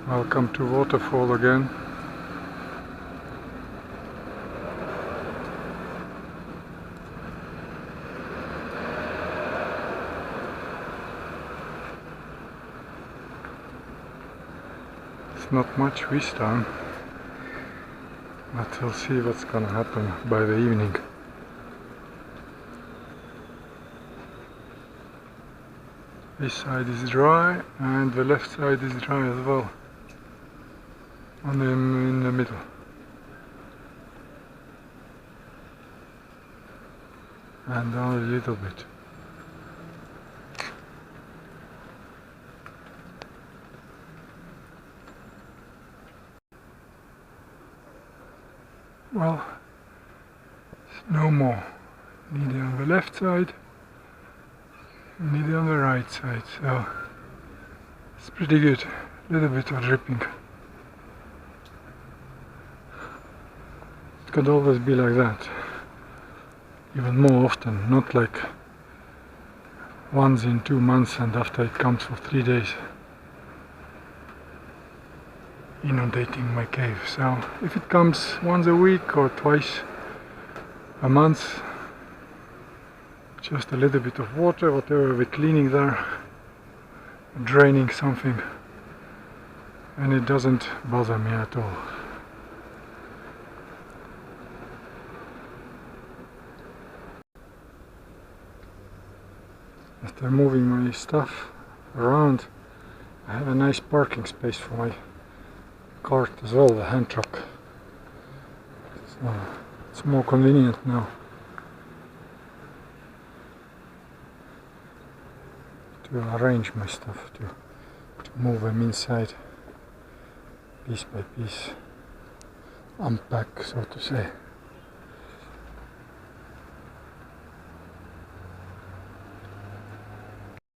Welcome to Waterfall again. It's not much this time, but we'll see what's gonna happen by the evening. This side is dry and the left side is dry as well. Only in the middle. And only a little bit. Well, no more. Neither on the left side, neither on the right side, so it's pretty good. A little bit of dripping. It could always be like that, even more often, not like once in 2 months and after it comes for 3 days, inundating my cave. So if it comes once a week or twice a month, just a little bit of water, whatever we're cleaning there, draining something, and it doesn't bother me at all. After moving my stuff around, I have a nice parking space for my cart as well, the hand truck. So it's more convenient now to arrange my stuff, to move them inside piece by piece, unpack, so to say.